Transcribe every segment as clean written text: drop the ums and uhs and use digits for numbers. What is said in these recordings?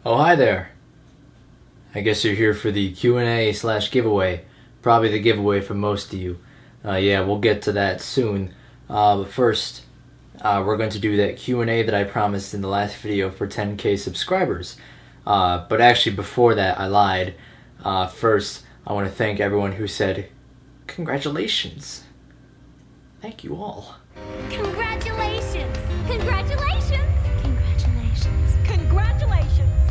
Oh, hi there. I guess you're here for the Q&A/giveaway. Probably the giveaway for most of you. Yeah, we'll get to that soon. But first, we're going to do that Q&A that I promised in the last video for 10K subscribers. But actually, before that, I lied. First, I want to thank everyone who said, congratulations. Thank you all. Congratulations! Congratulations! Congratulations! Congratulations!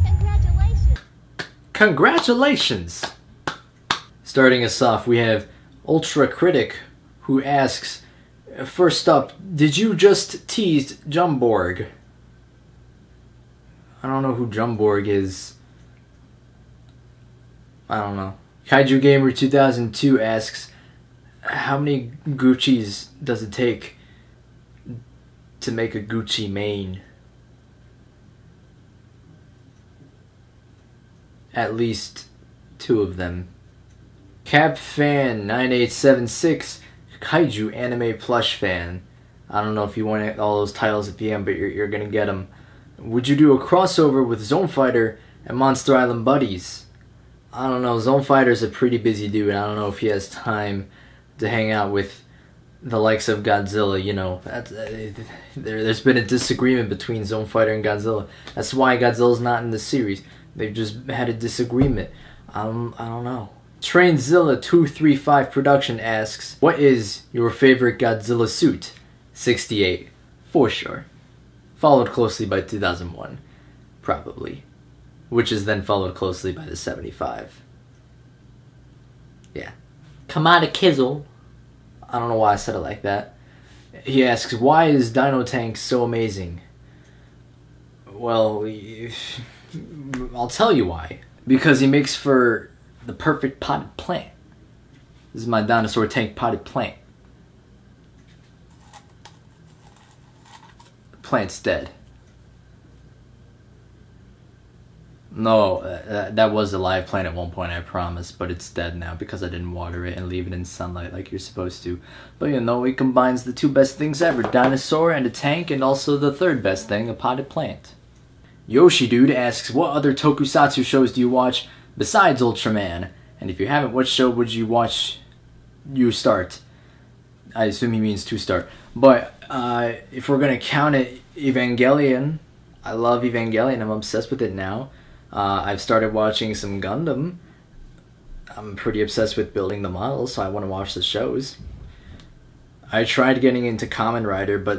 Congratulations! Congratulations! Starting us off, we have Ultra Critic, who asks, first up, did you just tease Jumborg? I don't know who Jumborg is. I don't know. Kaiju Gamer 2002 asks, how many Gucci's does it take to make a Gucci mane? At least 2 of them. CapFan9876, Kaiju anime plush fan. I don't know if you want all those titles at the end, but you're gonna get them. Would you do a crossover with Zone Fighter and Monster Island Buddies? I don't know. Zone Fighter's a pretty busy dude. I don't know if he has time to hang out with the likes of Godzilla. You know, there's been a disagreement between Zone Fighter and Godzilla. That's why Godzilla's not in the series. They've just had a disagreement. I don't know. Trainzilla235 Production asks, what is your favorite Godzilla suit? 68, for sure. Followed closely by 2001, probably. Which is then followed closely by the 75. Yeah. Kamada Kizzle. I don't know why I said it like that. He asks, why is Dino Tank so amazing? Well, I'll tell you why. Because he makes for the perfect potted plant. This is my dinosaur tank potted plant. The plant's dead. No, that was a live plant at one point, I promise, but it's dead now because I didn't water it and leave it in sunlight like you're supposed to. But you know, it combines the 2 best things ever, dinosaur and a tank, and also the 3rd best thing, a potted plant. Yoshi Dude asks, what other tokusatsu shows do you watch besides Ultraman? And if you haven't, what show would you watch you start? I assume he means to start. But if we're going to count it, Evangelion. I love Evangelion. I'm obsessed with it now. I've started watching some Gundam. I'm pretty obsessed with building the models, so I want to watch the shows. I tried getting into Kamen Rider, but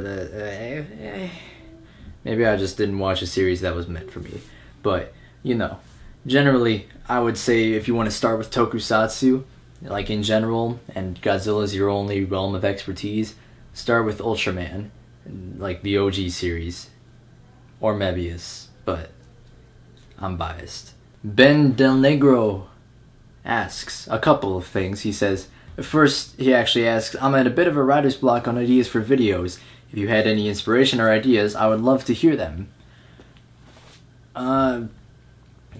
maybe I just didn't watch a series that was meant for me. But, you know, generally, I would say if you want to start with tokusatsu, like in general, and Godzilla's your only realm of expertise, start with Ultraman, like the OG series, or Mebius, but I'm biased. Ben Del Negro asks a couple of things. He says, first, he actually asks, I'm at a bit of a writer's block on ideas for videos. If you had any inspiration or ideas, I would love to hear them. You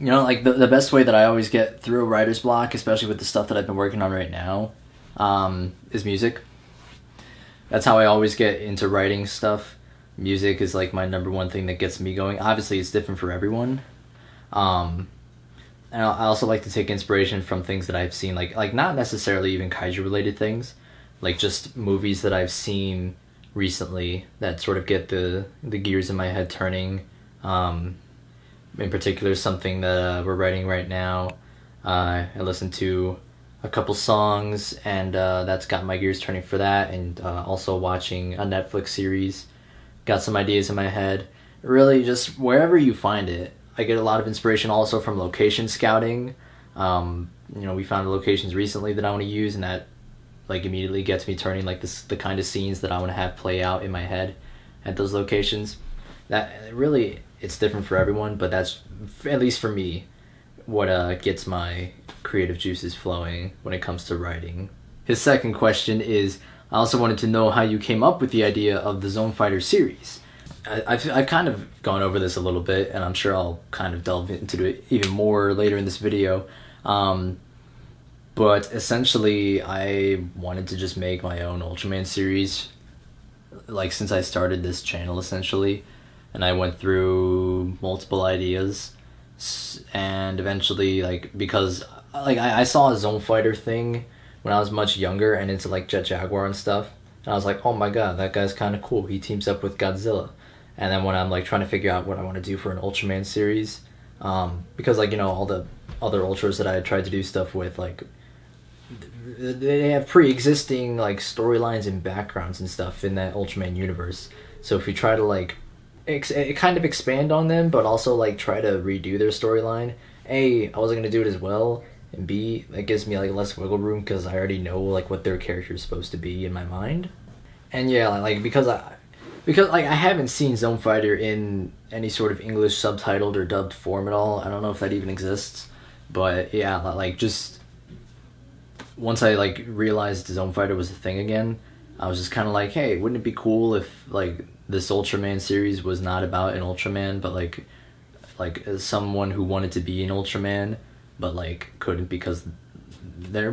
know, like the best way that I always get through a writer's block, especially with the stuff that I've been working on right now, is music. That's how I always get into writing stuff. Music is like my #1 thing that gets me going. Obviously, it's different for everyone. And I also like to take inspiration from things that I've seen, like not necessarily even kaiju related things, like just movies that I've seen recently that sort of get the gears in my head turning. In particular, something that we're writing right now. I listened to a couple songs, and that's got my gears turning for that, and also watching a Netflix series. Got some ideas in my head. Really, just wherever you find it. I get a lot of inspiration also from location scouting. You know, we found locations recently that I want to use, and that like immediately gets me turning like the kind of scenes that I want to have play out in my head at those locations. That really, it's different for everyone, but that's, at least for me, what gets my creative juices flowing when it comes to writing. His second question is, I also wanted to know how you came up with the idea of the Zone Fighter series. I've kind of gone over this a little bit, and I'm sure I'll kind of delve into it even more later in this video. But essentially, I wanted to just make my own Ultraman series like since I started this channel essentially, and I went through multiple ideas, and eventually like because like I saw a Zone Fighter thing when I was much younger and into like Jet Jaguar and stuff, and I was like, oh my god, that guy's kind of cool. He teams up with Godzilla. And then when I'm like trying to figure out what I want to do for an Ultraman series, because like, you know, all the other Ultras that I had tried to do stuff with, like they have pre-existing like storylines and backgrounds and stuff in that Ultraman universe. So if you try to like kind of expand on them, but also like try to redo their storyline, A, I wasn't gonna do it as well, and B, that gives me like less wiggle room because I already know like what their character is supposed to be in my mind. And yeah, like because like I haven't seen Zone Fighter in any sort of English subtitled or dubbed form at all. I don't know if that even exists, but yeah, like just once I like realized Zone Fighter was a thing again, I was just kind of like, hey, wouldn't it be cool if like this Ultraman series was not about an Ultraman, but like someone who wanted to be an Ultraman, but like couldn't because they're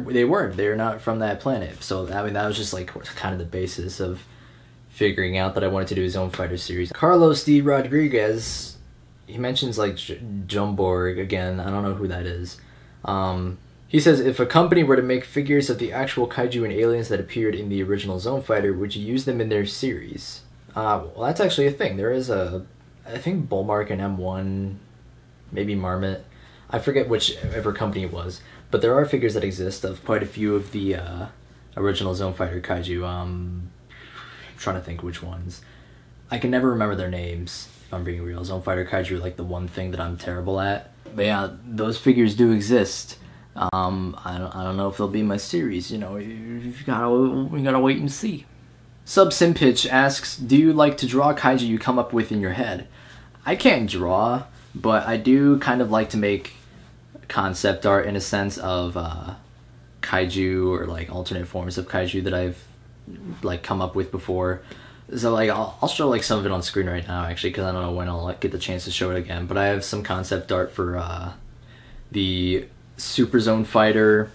not from that planet. So I mean that was just like kind of the basis of figuring out that I wanted to do a Zone Fighter series. Carlos D. Rodriguez, he mentions like Jumborg again. I don't know who that is. He says, if a company were to make figures of the actual kaiju and aliens that appeared in the original Zone Fighter, would you use them in their series? Well, that's actually a thing. There is I think Bullmark and M1, maybe Marmot. I forget whichever company it was, but there are figures that exist of quite a few of the original Zone Fighter kaiju. I'm trying to think which ones. I can never remember their names, if I'm being real. Zone Fighter kaiju are like the one thing that I'm terrible at. But yeah, those figures do exist. I don't know if they'll be in my series, you know, we gotta wait and see. Subsimpitch asks, do you like to draw kaiju you come up with in your head? I can't draw, but I do kind of like to make concept art in a sense of kaiju or like alternate forms of kaiju that I've like come up with before. So like I'll show like some of it on screen right now actually, because I don't know when I'll like, get the chance to show it again, but I have some concept art for the Super Zone Fighter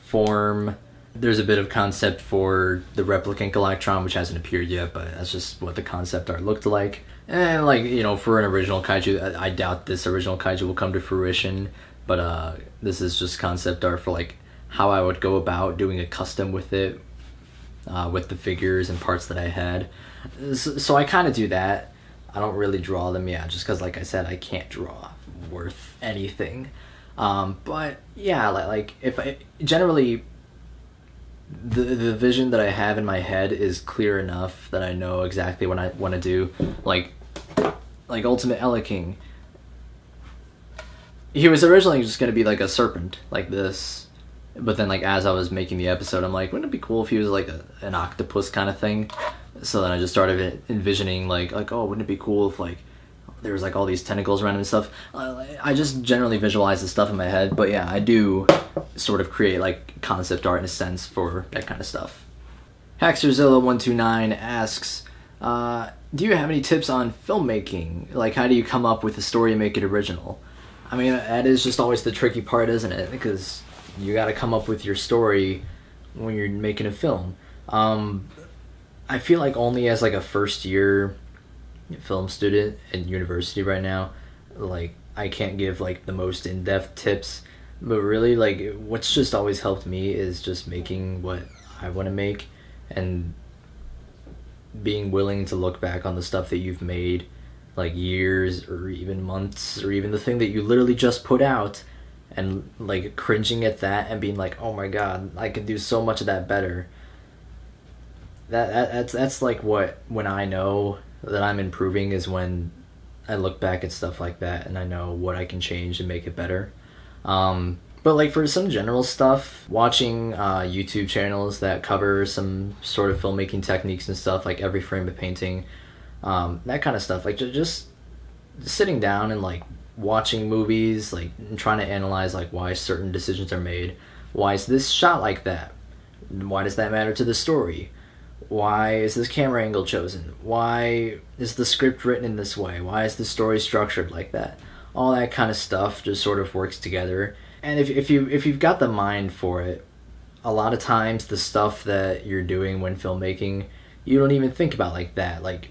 form. There's a bit of concept for the Replicant Galactron, which hasn't appeared yet, but that's just what the concept art looked like. And like, you know, for an original kaiju, I doubt this original kaiju will come to fruition, but this is just concept art for like how I would go about doing a custom with it, with the figures and parts that I had. So I kind of do that. I don't really draw them, yeah, just because like I said, I can't draw worth anything. But yeah, like if I generally the vision that I have in my head is clear enough that I know exactly what I want to do. Like Ultimate Eleking, he was originally just going to be like a serpent like this, but then like as I was making the episode, I'm like, wouldn't it be cool if he was like an octopus kind of thing? So then I just started envisioning like oh, wouldn't it be cool if like there was like all these tentacles around him and stuff. I just generally visualize the stuff in my head, but yeah, I do sort of create like concept art in a sense for that kind of stuff. Haxerzilla129 asks, do you have any tips on filmmaking? Like, how do you come up with a story and make it original? I mean, that is just always the tricky part, isn't it? Because you gotta come up with your story when you're making a film. I feel like only as like a first year film student in university right now, like I can't give like the most in-depth tips, but really like what's just always helped me is just making what I want to make and being willing to look back on the stuff that you've made like years or even months or even the thing that you literally just put out and like cringing at that and being like, oh my god, I could do so much of that better. That's like when I know that I'm improving is when I look back at stuff like that and I know what I can change and make it better. But like for some general stuff, watching YouTube channels that cover some sort of filmmaking techniques and stuff, like Every Frame of Painting, that kind of stuff, like just sitting down and like watching movies, like and trying to analyze like why certain decisions are made. Why is this shot like that? Why does that matter to the story? Why is this camera angle chosen? Why is the script written in this way? Why is the story structured like that? All that kind of stuff just sort of works together. And if you've got the mind for it, a lot of times the stuff that you're doing when filmmaking, you don't even think about like that. Like,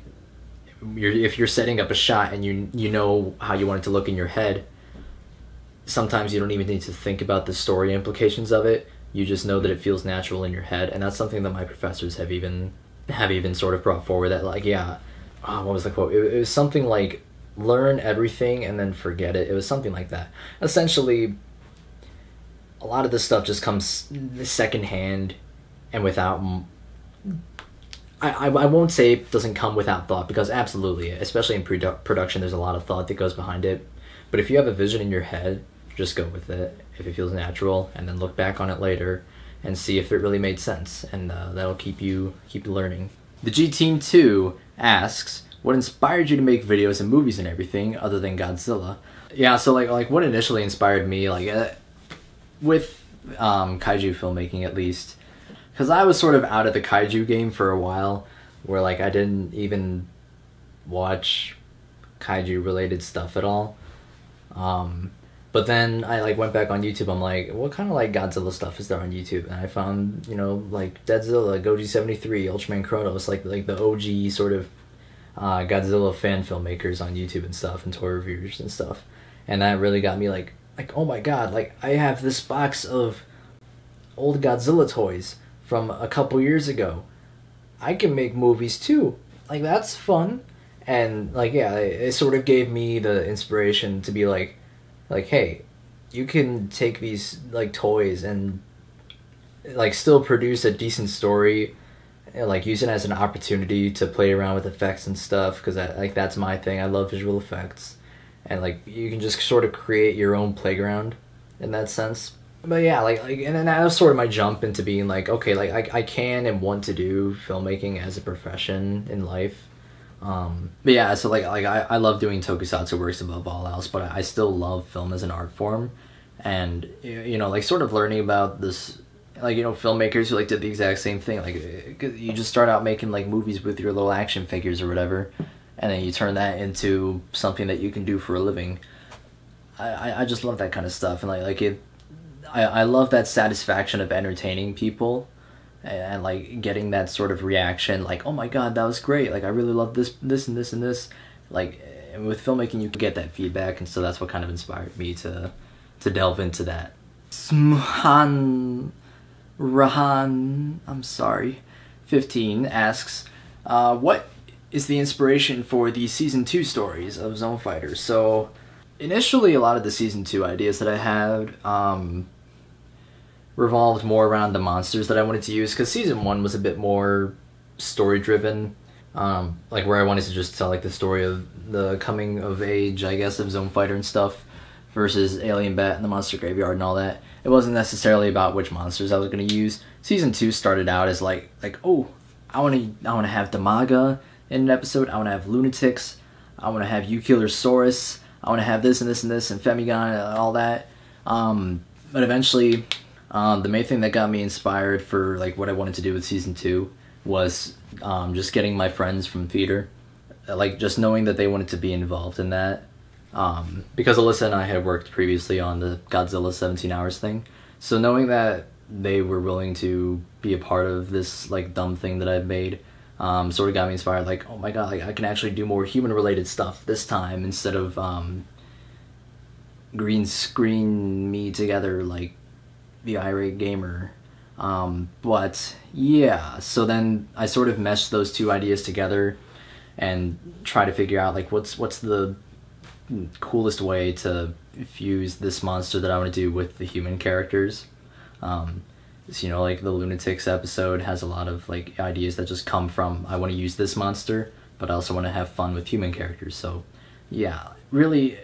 if you're setting up a shot and you know how you want it to look in your head, sometimes you don't even need to think about the story implications of it. You just know that it feels natural in your head, and that's something that my professors have even sort of brought forward. That like, yeah, what was the quote? It was something like, learn everything and then forget it. It was something like that. Essentially, a lot of this stuff just comes secondhand and without. I won't say it doesn't come without thought, because absolutely, especially in production, there's a lot of thought that goes behind it. But if you have a vision in your head, just go with it if it feels natural, and then look back on it later and see if it really made sense, and that'll keep you learning. The G Team 2 asks, what inspired you to make videos and movies and everything other than Godzilla? Yeah, so like what initially inspired me, like with kaiju filmmaking at least, because I was sort of out of the kaiju game for a while, where like I didn't even watch kaiju related stuff at all. But then I like went back on YouTube. I'm like, what kind of like Godzilla stuff is there on YouTube? And I found, you know, like Deadzilla, Goji 73, Ultraman Chronos, like the OG sort of Godzilla fan filmmakers on YouTube and stuff, and toy reviewers and stuff. And that really got me like oh my god, like I have this box of old Godzilla toys from a couple years ago. I can make movies too. Like, that's fun. And like, yeah, it sort of gave me the inspiration to be like, hey, you can take these like toys and like still produce a decent story, and like use it as an opportunity to play around with effects and stuff, because like that's my thing. I love visual effects, and like you can just sort of create your own playground in that sense. But yeah, like and then that was sort of my jump into being like, okay, like I can and want to do filmmaking as a profession in life. But yeah, so like I love doing tokusatsu works above all else, but I still love film as an art form. And you know, like sort of learning about this, like, you know, filmmakers who like did the exact same thing. Like you just start out making like movies with your little action figures or whatever, and then you turn that into something that you can do for a living. I just love that kind of stuff, and I love that satisfaction of entertaining people and like getting that sort of reaction, like, oh my god, that was great, like I really love this and this and this. Like, and with filmmaking you can get that feedback, and so that's what kind of inspired me to delve into that. Smhan Rahan, I'm sorry, 15 asks, what is the inspiration for the season 2 stories of Zone Fighter? So initially a lot of the season 2 ideas that I had revolved more around the monsters that I wanted to use, because season 1 was a bit more story driven, like where I wanted to just tell like the story of the coming of age, I guess, of Zone Fighter and stuff, versus Alien Bat and the Monster Graveyard and all that. It wasn't necessarily about which monsters I was going to use. Season 2 started out as like oh, I want to have Damaga in an episode, I want to have Lunatics, I want to have u-killersaurus, I want to have this and this and this and Femigon and all that. But eventually, the main thing that got me inspired for like what I wanted to do with season 2 was just getting my friends from theater, like just knowing that they wanted to be involved in that, because Alyssa and I had worked previously on the Godzilla 17 Hours thing, so knowing that they were willing to be a part of this like dumb thing that I've made, sort of got me inspired, like, oh my god, like I can actually do more human related stuff this time instead of green screen me together like the irate gamer. But yeah, so then I sort of meshed those two ideas together and try to figure out like what's the coolest way to fuse this monster that I want to do with the human characters. So, you know, like the Lunatics episode has a lot of like ideas that just come from, I want to use this monster, but I also want to have fun with human characters. So yeah, really,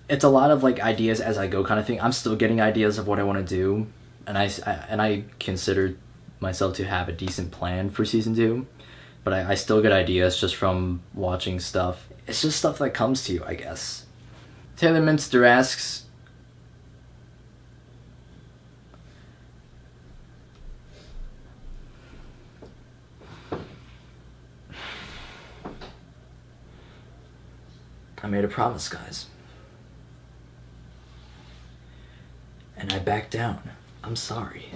it's a lot of like ideas as I go kind of thing. I'm still getting ideas of what I want to do, and I consider myself to have a decent plan for season 2, but I still get ideas just from watching stuff. It's just stuff that comes to you, I guess. Taylor Minster asks, I made a promise, guys, and I backed down. I'm sorry.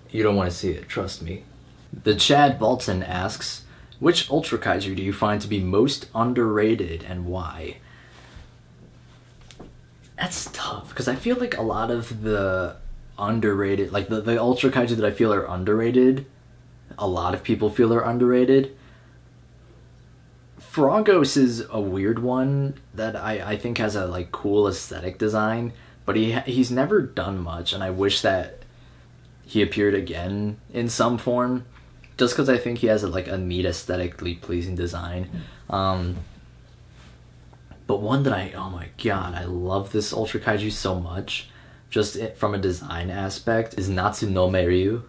You don't want to see it, trust me. The Chad Bolton asks, which Ultra Kaiju do you find to be most underrated and why? That's tough, because I feel like a lot of the underrated, like the Ultra Kaiju that I feel are underrated, a lot of people feel are underrated. Frogos is a weird one that I think has a like cool aesthetic design, but he's never done much, and I wish that he appeared again in some form, just because I think he has a neat aesthetically pleasing design. But one that oh my god, I love this Ultra Kaiju so much, just from a design aspect, is Natsu no Meryu.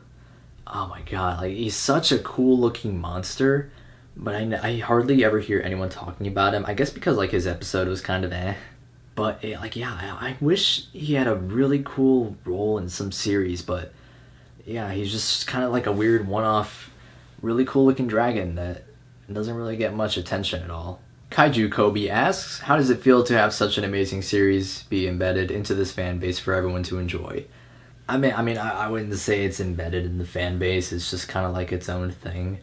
Oh my god, like he's such a cool looking monster, but I hardly ever hear anyone talking about him. I guess because like his episode was kind of eh. But I wish he had a really cool role in some series, but yeah, he's just kind of like a weird one-off, really cool looking dragon that doesn't really get much attention at all. Kaiju Kobe asks, how does it feel to have such an amazing series be embedded into this fan base for everyone to enjoy? I wouldn't say it's embedded in the fan base, it's just kind of like its own thing.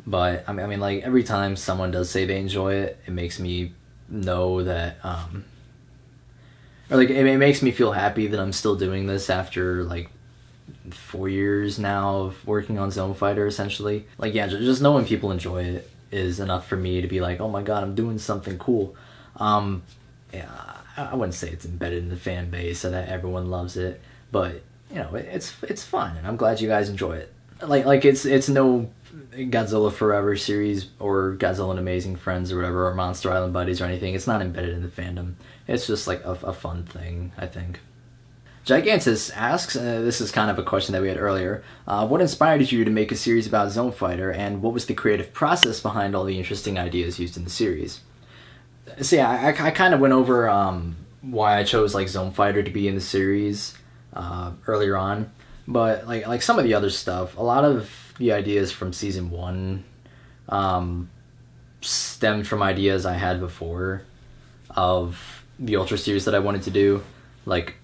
But, I mean, like, every time someone does say they enjoy it, it makes me know that, or like, it makes me feel happy that I'm still doing this after, like, 4 years now of working on Zone Fighter, essentially. Like, yeah, just knowing people enjoy it is enough for me to be like, oh my god, I'm doing something cool. Yeah, I wouldn't say it's embedded in the fan base so that everyone loves it, but you know, it's fun, and I'm glad you guys enjoy it. Like it's no Godzilla Forever series or Godzilla and Amazing Friends or whatever, or Monster Island Buddies or anything. It's not embedded in the fandom. It's just like a fun thing, I think. Gigantus asks, this is kind of a question that we had earlier, what inspired you to make a series about Zone Fighter, and what was the creative process behind all the interesting ideas used in the series? So yeah, I kind of went over why I chose like Zone Fighter to be in the series earlier on, but like some of the other stuff, a lot of the ideas from season 1 stemmed from ideas I had before of the Ultra series that I wanted to do, like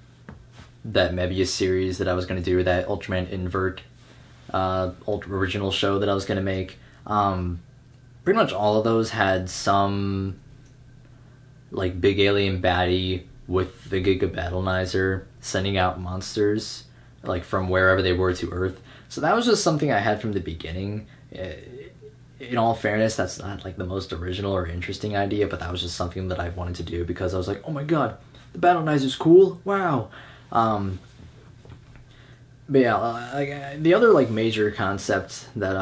that Mebius series that I was going to do, that Ultraman Invert original show that I was going to make. Pretty much all of those had some like big alien baddie with the Giga Battlenizer sending out monsters like from wherever they were to Earth. So that was just something I had from the beginning. In all fairness, that's not like the most original or interesting idea, but that was just something that I wanted to do because I was like, oh my god, the Battlenizer's cool, wow. But yeah, the other like major concept that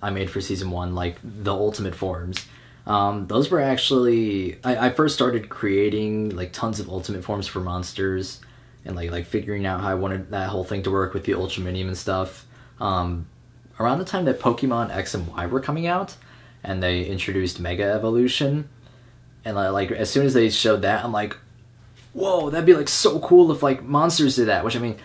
I made for season 1, like the ultimate forms, those were actually, I first started creating like tons of ultimate forms for monsters and like figuring out how I wanted that whole thing to work with the Ultraminium and stuff around the time that Pokemon X and Y were coming out and they introduced Mega Evolution, and like as soon as they showed that, I'm like, whoa, that'd be like so cool if like monsters did that, which I mean,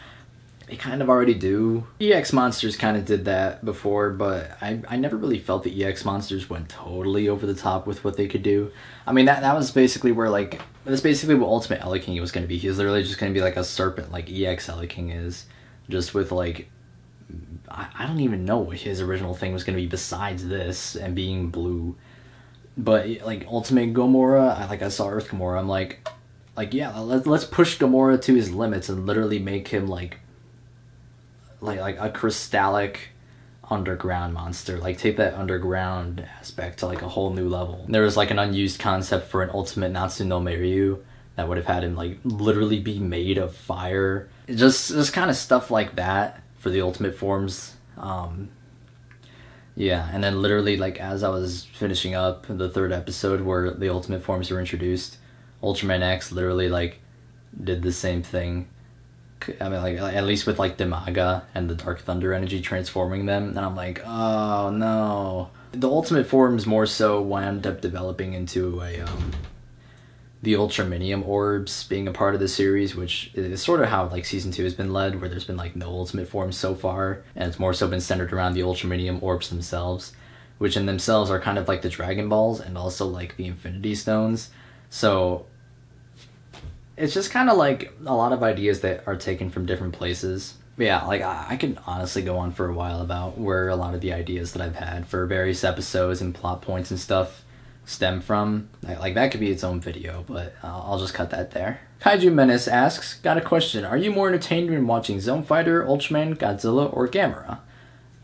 they kind of already do. EX monsters kind of did that before, but I never really felt the EX monsters went totally over the top with what they could do. I mean, that was basically where like, that's basically what Ultimate Eleking was going to be. He was literally just going to be like a serpent like EX Eleking is, just with like, I don't even know what his original thing was going to be besides this and being blue. But like Ultimate Gomora, I saw Earth Gomora, I'm like yeah, let's push Gomora to his limits and literally make him like a crystallic underground monster. Like take that underground aspect to like a whole new level. There was like an unused concept for an ultimate Natsu no Meryu that would have had him like literally be made of fire. Just kind of stuff like that for the ultimate forms. Yeah, and then literally like as I was finishing up the 3rd episode where the ultimate forms were introduced, Ultraman X literally like did the same thing. I mean, like at least with like Demaga and the Dark Thunder energy transforming them, and I'm like, oh no. The ultimate forms more so wound up developing into the Ultraminium orbs being a part of the series, which is sort of how like season 2 has been led, where there's been like no ultimate forms so far, and it's more so been centered around the Ultraminium orbs themselves, which in themselves are kind of like the Dragon Balls and also like the Infinity Stones. So it's just kind of like a lot of ideas that are taken from different places. But yeah, like I could honestly go on for a while about where a lot of the ideas that I've had for various episodes and plot points and stuff stem from. Like that could be its own video, but I'll just cut that there. Kaiju Menace asks, got a question. Are you more entertained when watching Zone Fighter, Ultraman, Godzilla, or Gamera?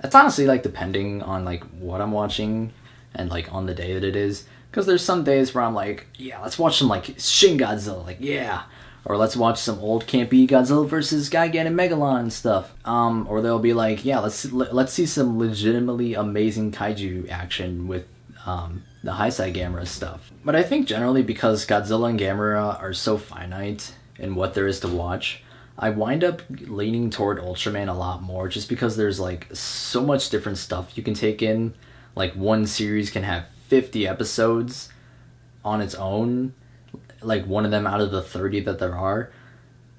It's honestly like depending on like what I'm watching and like on the day that it is. Because there's some days where I'm like, yeah, let's watch some like Shin Godzilla, like yeah. Or let's watch some old campy Godzilla versus Gigan and Megalon and stuff. Or they'll be like, yeah, let's see some legitimately amazing kaiju action with the Heisei Gamera stuff. But I think generally because Godzilla and Gamera are so finite in what there is to watch, I wind up leaning toward Ultraman a lot more just because there's like so much different stuff you can take in. Like one series can have 50 episodes on its own, like one of them out of the 30 that there are,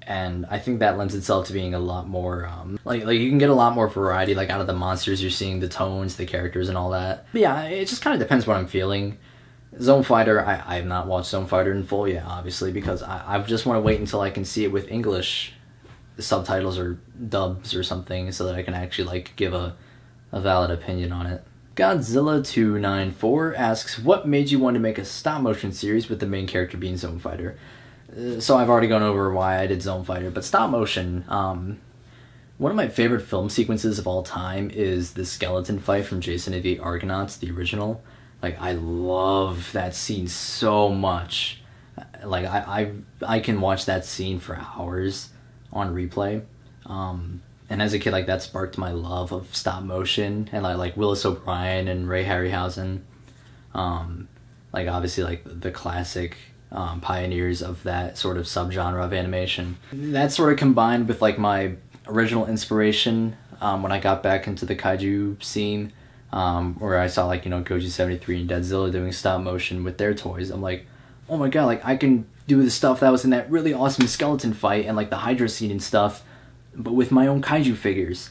and I think that lends itself to being a lot more like you can get a lot more variety, like out of the monsters you're seeing, the tones, the characters, and all that. But yeah, it just kind of depends what I'm feeling. Zone Fighter, I have not watched Zone Fighter in full yet, obviously, because I just want to wait until I can see it with English subtitles or dubs or something so that I can actually like give a valid opinion on it. Godzilla294 asks, what made you want to make a stop-motion series with the main character being Zone Fighter? So I've already gone over why I did Zone Fighter, but stop-motion, one of my favorite film sequences of all time is the skeleton fight from Jason and the Argonauts, the original. Like, I love that scene so much. Like, I can watch that scene for hours on replay. And as a kid, like, that sparked my love of stop motion and like Willis O'Brien and Ray Harryhausen. Like obviously like the classic pioneers of that sort of subgenre of animation. That sort of combined with like my original inspiration when I got back into the kaiju scene, where I saw like, you know, Goji 73 and Deadzilla doing stop motion with their toys. I'm like, oh my god, like I can do the stuff that was in that really awesome skeleton fight and like the Hydra scene and stuff, but with my own kaiju figures.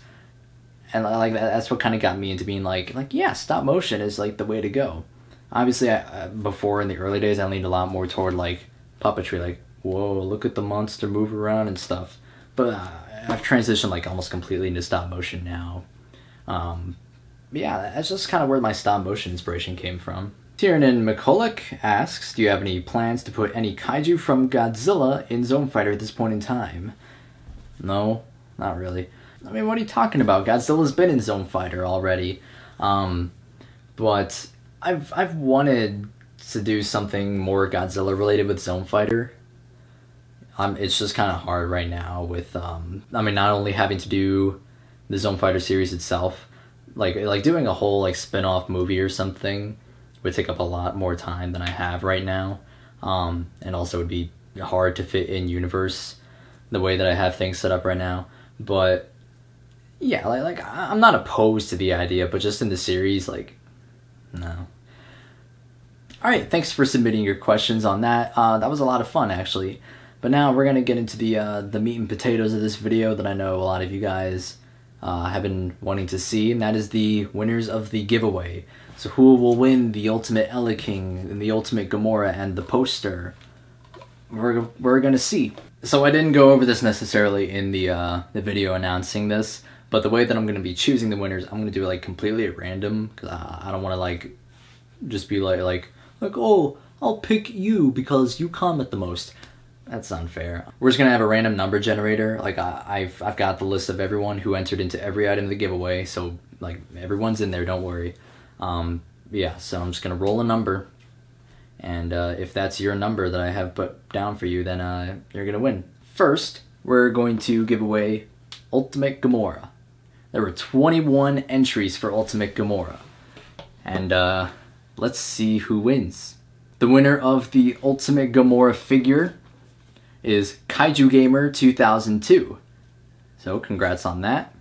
And like that's what kind of got me into being like yeah, stop motion is like the way to go. Obviously, before in the early days, I leaned a lot more toward like puppetry, like whoa, look at the monster move around and stuff. But I've transitioned like almost completely into stop motion now. Yeah, that's just kind of where my stop motion inspiration came from. Tiernan McCulloch asks, do you have any plans to put any kaiju from Godzilla in Zone Fighter at this point in time? No, not really. I mean, what are you talking about? Godzilla's been in Zone Fighter already. But I've wanted to do something more Godzilla related with Zone Fighter. It's just kind of hard right now with, I mean, not only having to do the Zone Fighter series itself, like doing a whole like spin-off movie or something would take up a lot more time than I have right now. And also would be hard to fit in universe the way that I have things set up right now. But yeah, like I'm not opposed to the idea, but just in the series, like, no. Alright, thanks for submitting your questions on that. That was a lot of fun, actually. But now we're going to get into the meat and potatoes of this video that I know a lot of you guys have been wanting to see, and that is the winners of the giveaway. So who will win the Ultimate King and the Ultimate GOMORA and the poster? We're going to see. So I didn't go over this necessarily in the video announcing this, but the way that I'm going to be choosing the winners, I'm going to do it like completely at random, because I don't want to like just be like, oh, I'll pick you because you comment the most. That's unfair. We're just going to have a random number generator. Like I've got the list of everyone who entered into every item of the giveaway, so like everyone's in there, don't worry. Yeah, so I'm just going to roll a number, and if that's your number that I have put down for you, then you're going to win. First, we're going to give away Ultimate GOMORA. There were 21 entries for Ultimate GOMORA. And let's see who wins. The winner of the Ultimate GOMORA figure is Kaiju Gamer 2002. So congrats on that.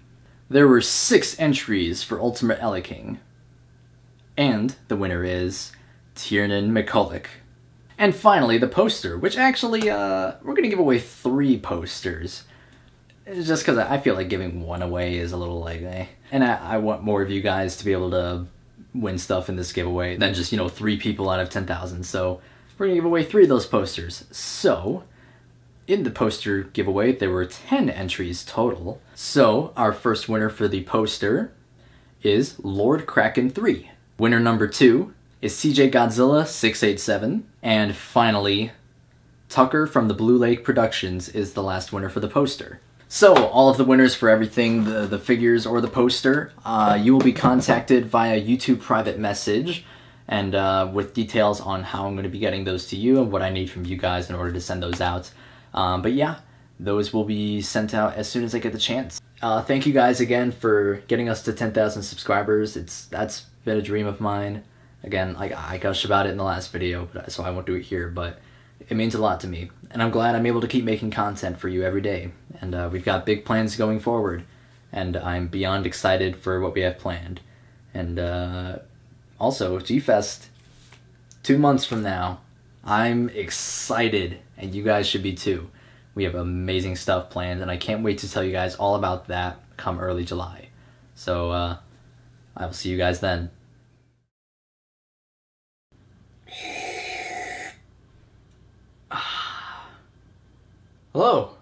There were 6 entries for Ultimate King. And the winner is Tiernan McCulloch. And finally, the poster, which actually, we're going to give away 3 posters. It's just because I feel like giving one away is a little like, eh. And I want more of you guys to be able to win stuff in this giveaway than just, you know, 3 people out of 10,000. So we're going to give away 3 of those posters. So in the poster giveaway, there were 10 entries total. So our first winner for the poster is Lord Kraken 3. Winner number 2 is CJ Godzilla 687. And finally, Tucker from the Blue Lake Productions is the last winner for the poster. So, all of the winners for everything, the figures or the poster, you will be contacted via YouTube private message, and with details on how I'm going to be getting those to you and what I need from you guys in order to send those out. But yeah, those will be sent out as soon as I get the chance. Thank you guys again for getting us to 10,000 subscribers. That's been a dream of mine. Again, I gushed about it in the last video, so I won't do it here, but it means a lot to me. And I'm glad I'm able to keep making content for you every day. And we've got big plans going forward, and I'm beyond excited for what we have planned. And also, G-Fest, 2 months from now. I'm excited, and you guys should be too. We have amazing stuff planned, and I can't wait to tell you guys all about that come early July. So, I will see you guys then. Hello.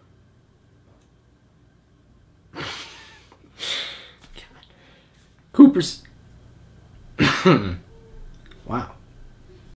Cooper's. Wow.